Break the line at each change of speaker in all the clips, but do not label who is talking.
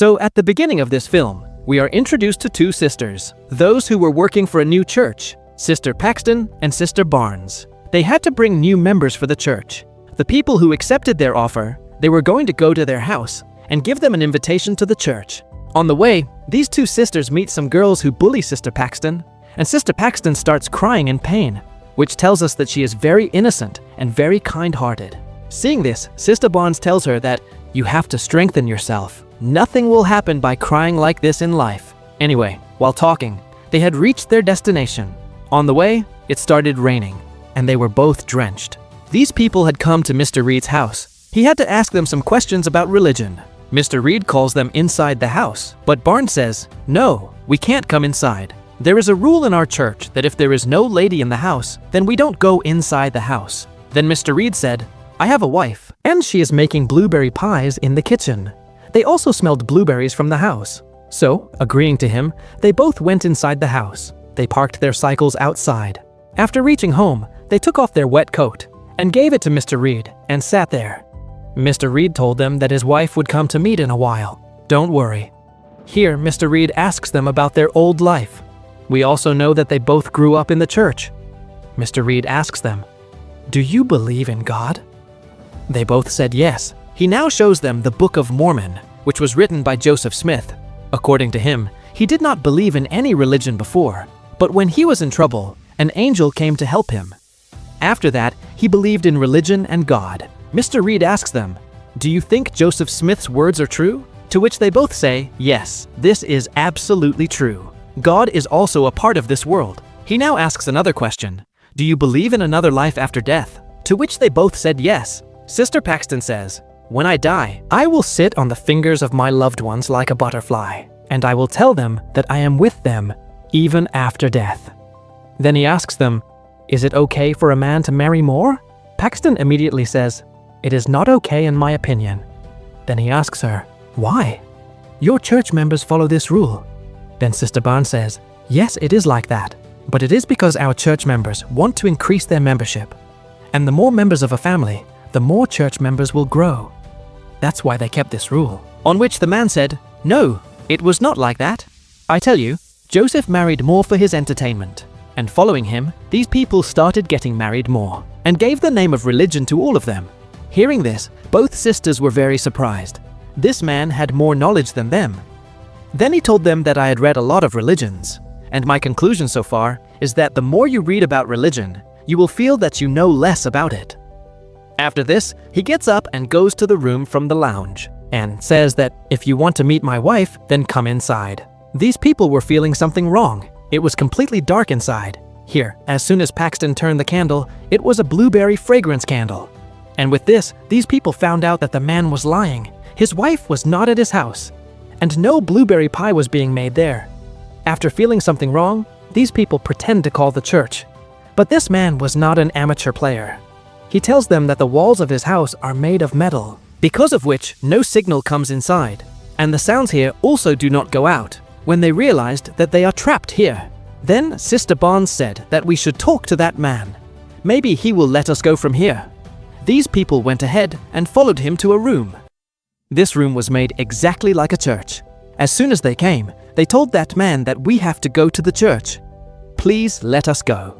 So at the beginning of this film, we are introduced to two sisters, those who were working for a new church, Sister Paxton and Sister Barnes. They had to bring new members for the church. The people who accepted their offer, they were going to go to their house and give them an invitation to the church. On the way, these two sisters meet some girls who bully Sister Paxton, and Sister Paxton starts crying in pain, which tells us that she is very innocent and very kind-hearted. Seeing this, Sister Barnes tells her that you have to strengthen yourself. Nothing will happen by crying like this in life. Anyway, while talking, they had reached their destination. On the way, it started raining, and they were both drenched. These people had come to Mr. Reed's house. He had to ask them some questions about religion. Mr. Reed calls them inside the house, but Barnes says, "No, we can't come inside. There is a rule in our church that if there is no lady in the house, then we don't go inside the house." Then Mr. Reed said, "I have a wife, and she is making blueberry pies in the kitchen." They also smelled blueberries from the house. So, agreeing to him, they both went inside the house. They parked their cycles outside. After reaching home, they took off their wet coat and gave it to Mr. Reed and sat there. Mr. Reed told them that his wife would come to meet in a while. Don't worry. Here, Mr. Reed asks them about their old life. We also know that they both grew up in the church. Mr. Reed asks them, "Do you believe in God?" They both said yes. He now shows them the Book of Mormon, which was written by Joseph Smith. According to him, he did not believe in any religion before, but when he was in trouble, an angel came to help him. After that, he believed in religion and God. Mr. Reed asks them, "Do you think Joseph Smith's words are true?" To which they both say, "Yes, this is absolutely true. God is also a part of this world." He now asks another question, "Do you believe in another life after death?" To which they both said yes. Sister Paxton says, "When I die, I will sit on the fingers of my loved ones like a butterfly, and I will tell them that I am with them even after death." Then he asks them, "Is it okay for a man to marry more?" Paxton immediately says, "It is not okay in my opinion." Then he asks her, "Why?" "Your church members follow this rule." Then Sister Barnes says, "Yes, it is like that, but it is because our church members want to increase their membership. And the more members of a family, the more church members will grow. That's why they kept this rule." On which the man said, "No, it was not like that. I tell you, Joseph married more for his entertainment. And following him, these people started getting married more, and gave the name of religion to all of them." Hearing this, both sisters were very surprised. This man had more knowledge than them. Then he told them that I had read a lot of religions, and my conclusion so far is that the more you read about religion, you will feel that you know less about it. After this, he gets up and goes to the room from the lounge, and says that if you want to meet my wife, then come inside. These people were feeling something wrong. It was completely dark inside. Here, as soon as Paxton turned the candle, it was a blueberry fragrance candle. And with this, these people found out that the man was lying. His wife was not at his house, and no blueberry pie was being made there. After feeling something wrong, these people pretend to call the church. But this man was not an amateur player. He tells them that the walls of his house are made of metal, because of which no signal comes inside, and the sounds here also do not go out, when they realized that they are trapped here. Then Sister Barnes said that we should talk to that man. Maybe he will let us go from here. These people went ahead and followed him to a room. This room was made exactly like a church. As soon as they came, they told that man that we have to go to the church. Please let us go.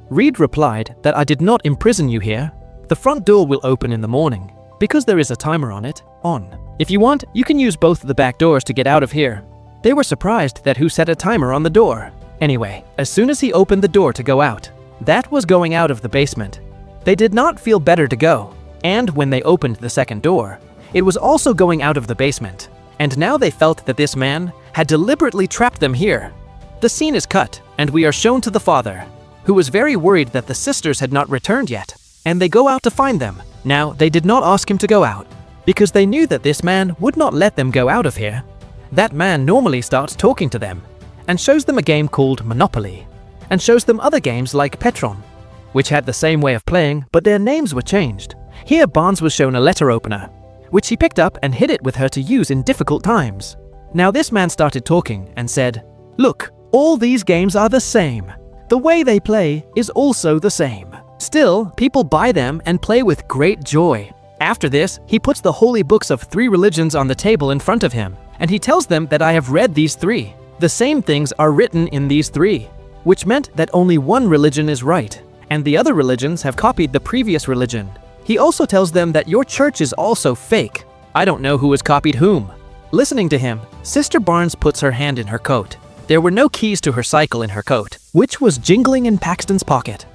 Reed replied that I did not imprison you here. The front door will open in the morning, because there is a timer on it, on. If you want, you can use both of the back doors to get out of here. They were surprised that who set a timer on the door. Anyway, as soon as he opened the door to go out, that was going out of the basement. They did not feel better to go, and when they opened the second door, it was also going out of the basement. And now they felt that this man had deliberately trapped them here. The scene is cut, and we are shown to the father, who was very worried that the sisters had not returned yet, and they go out to find them. Now, they did not ask him to go out, because they knew that this man would not let them go out of here. That man normally starts talking to them, and shows them a game called Monopoly, and shows them other games like Petron, which had the same way of playing, but their names were changed. Here Barnes was shown a letter opener, which he picked up and hid it with her to use in difficult times. Now this man started talking and said, "Look, all these games are the same. The way they play is also the same. Still, people buy them and play with great joy." After this, he puts the holy books of 3 religions on the table in front of him and he tells them that I have read these 3. The same things are written in these 3, which meant that only one religion is right, and the other religions have copied the previous religion. He also tells them that your church is also fake. I don't know who has copied whom. Listening to him, Sister Barnes puts her hand in her coat. There were no keys to her cycle in her coat, which was jingling in Paxton's pocket.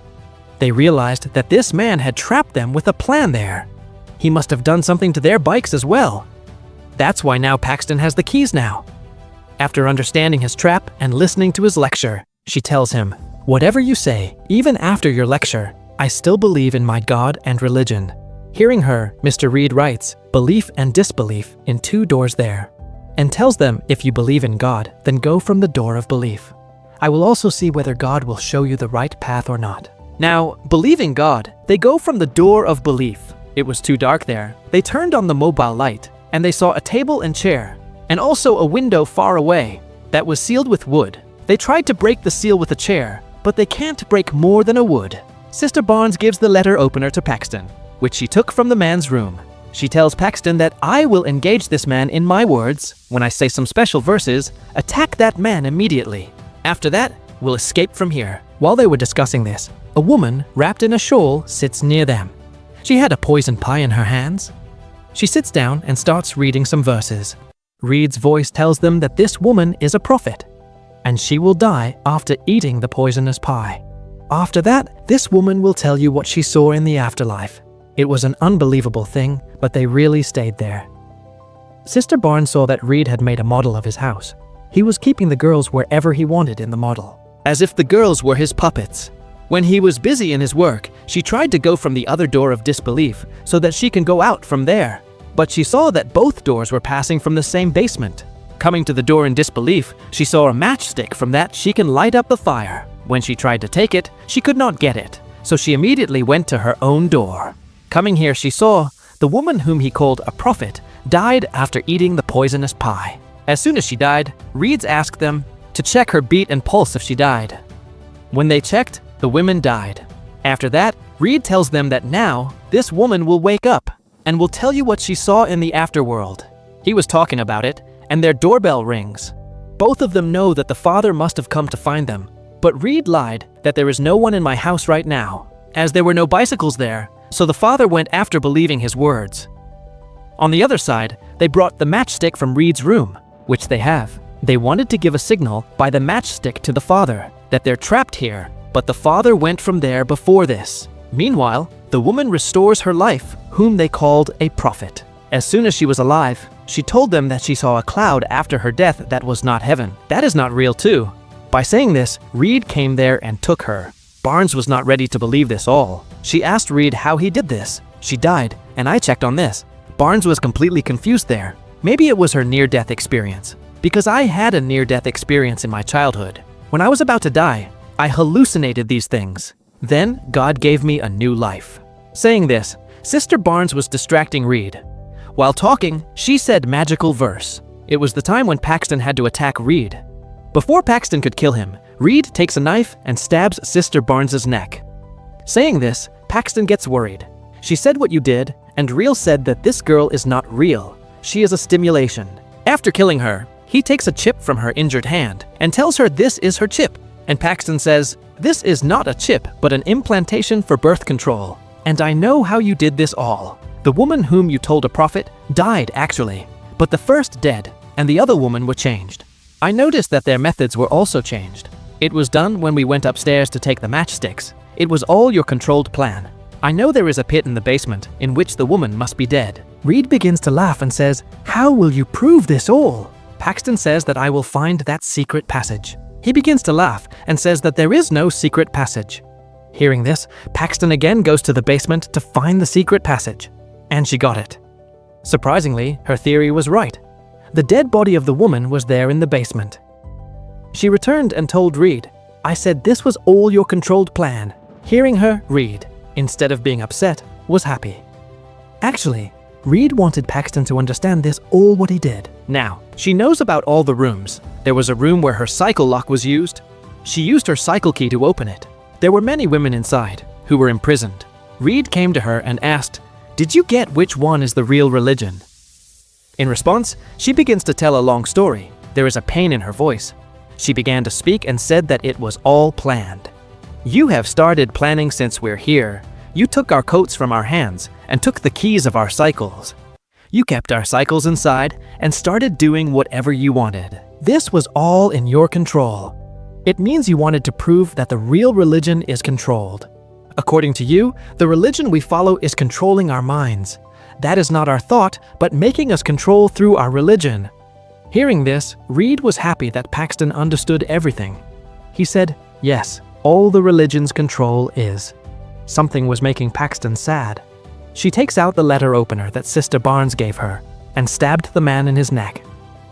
They realized that this man had trapped them with a plan there. He must have done something to their bikes as well. That's why now Paxton has the keys now. After understanding his trap and listening to his lecture, she tells him, "Whatever you say, even after your lecture, I still believe in my God and religion." Hearing her, Mr. Reed writes, "Belief and disbelief in 2 doors there," and tells them, if you believe in God, then go from the door of belief. I will also see whether God will show you the right path or not. Now, believing God, they go from the door of belief. It was too dark there. They turned on the mobile light, and they saw a table and chair, and also a window far away that was sealed with wood. They tried to break the seal with a chair, but they can't break more than a wood. Sister Barnes gives the letter opener to Paxton, which she took from the man's room. She tells Paxton that I will engage this man in my words. When I say some special verses, attack that man immediately. After that, we'll escape from here. While they were discussing this, a woman wrapped in a shawl sits near them. She had a poison pie in her hands. She sits down and starts reading some verses. Reed's voice tells them that this woman is a prophet, and she will die after eating the poisonous pie. After that, this woman will tell you what she saw in the afterlife. It was an unbelievable thing, but they really stayed there. Sister Barnes saw that Reed had made a model of his house. He was keeping the girls wherever he wanted in the model, as if the girls were his puppets. When he was busy in his work, she tried to go from the other door of disbelief so that she can go out from there. But she saw that both doors were passing from the same basement. Coming to the door in disbelief, she saw a matchstick from that she can light up the fire. When she tried to take it, she could not get it, so she immediately went to her own door. Coming here, she saw the woman whom he called a prophet died after eating the poisonous pie. As soon as she died, Reeds asked them to check her beat and pulse if she died. When they checked, the women died. After that, Reed tells them that now, this woman will wake up and will tell you what she saw in the afterworld. He was talking about it, and their doorbell rings. Both of them know that the father must have come to find them, but Reed lied that there is no one in my house right now, as there were no bicycles there, so the father went after believing his words. On the other side, they brought the matchstick from Reed's room, which they have. They wanted to give a signal by the matchstick to the father that they're trapped here, but the father went from there before this. Meanwhile, the woman restores her life, whom they called a prophet. As soon as she was alive, she told them that she saw a cloud after her death that was not heaven. That is not real too. By saying this, Reed came there and took her. Barnes was not ready to believe this all. She asked Reed how he did this. She died, and I checked on this. Barnes was completely confused there. Maybe it was her near-death experience, because I had a near-death experience in my childhood. When I was about to die, I hallucinated these things. Then, God gave me a new life. Saying this, Sister Barnes was distracting Reed. While talking, she said magical verse. It was the time when Paxton had to attack Reed. Before Paxton could kill him, Reed takes a knife and stabs Sister Barnes's neck. Saying this, Paxton gets worried. She said what you did, and Real said that this girl is not real. She is a stimulation. After killing her, he takes a chip from her injured hand and tells her this is her chip. And Paxton says, "This is not a chip, but an implantation for birth control. And I know how you did this all. The woman whom you told a prophet died actually, but the first dead, and the other woman were changed. I noticed that their methods were also changed. It was done when we went upstairs to take the matchsticks. It was all your controlled plan. I know there is a pit in the basement in which the woman must be dead." Reed begins to laugh and says, "How will you prove this all?" Paxton says that I will find that secret passage. He begins to laugh and says that there is no secret passage. Hearing this, Paxton again goes to the basement to find the secret passage. And she got it. Surprisingly, her theory was right. The dead body of the woman was there in the basement. She returned and told Reed, "I said this was all your controlled plan." Hearing her, Reed, instead of being upset, was happy. Actually, Reed wanted Paxton to understand this all what he did. Now, she knows about all the rooms. There was a room where her cycle lock was used. She used her cycle key to open it. There were many women inside who were imprisoned. Reed came to her and asked, "Did you get which one is the real religion?" In response, she begins to tell a long story. There is a pain in her voice. She began to speak and said that it was all planned. "You have started planning since we're here. You took our coats from our hands and took the keys of our cycles. You kept our cycles inside and started doing whatever you wanted. This was all in your control. It means you wanted to prove that the real religion is controlled. According to you, the religion we follow is controlling our minds. That is not our thought, but making us control through our religion." Hearing this, Reed was happy that Paxton understood everything. He said, "Yes, all the religion's control is." Something was making Paxton sad. She takes out the letter opener that Sister Barnes gave her and stabbed the man in his neck.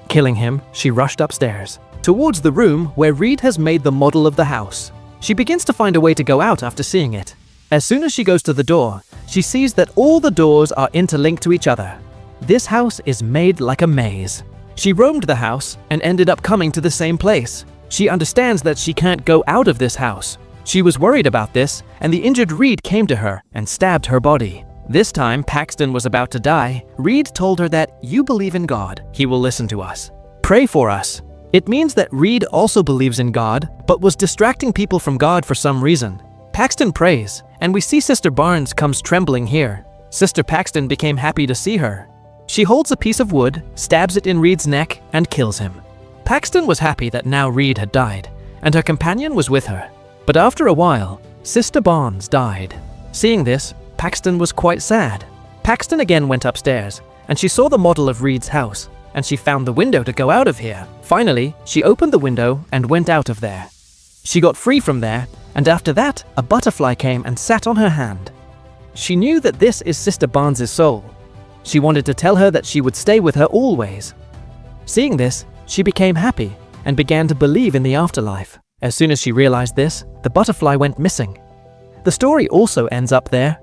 Killing him, she rushed upstairs, towards the room where Reed has made the model of the house. She begins to find a way to go out after seeing it. As soon as she goes to the door, she sees that all the doors are interlinked to each other. This house is made like a maze. She roamed the house and ended up coming to the same place. She understands that she can't go out of this house. She was worried about this, and the injured Reed came to her and stabbed her body. This time Paxton was about to die. Reed told her that, "You believe in God, He will listen to us. Pray for us." It means that Reed also believes in God, but was distracting people from God for some reason. Paxton prays, and we see Sister Barnes comes trembling here. Sister Paxton became happy to see her. She holds a piece of wood, stabs it in Reed's neck, and kills him. Paxton was happy that now Reed had died, and her companion was with her. But after a while, Sister Barnes died. Seeing this, Paxton was quite sad. Paxton again went upstairs, and she saw the model of Reed's house, and she found the window to go out of here. Finally, she opened the window and went out of there. She got free from there, and after that, a butterfly came and sat on her hand. She knew that this is Sister Barnes' soul. She wanted to tell her that she would stay with her always. Seeing this, she became happy and began to believe in the afterlife. As soon as she realized this, the butterfly went missing. The story also ends up there,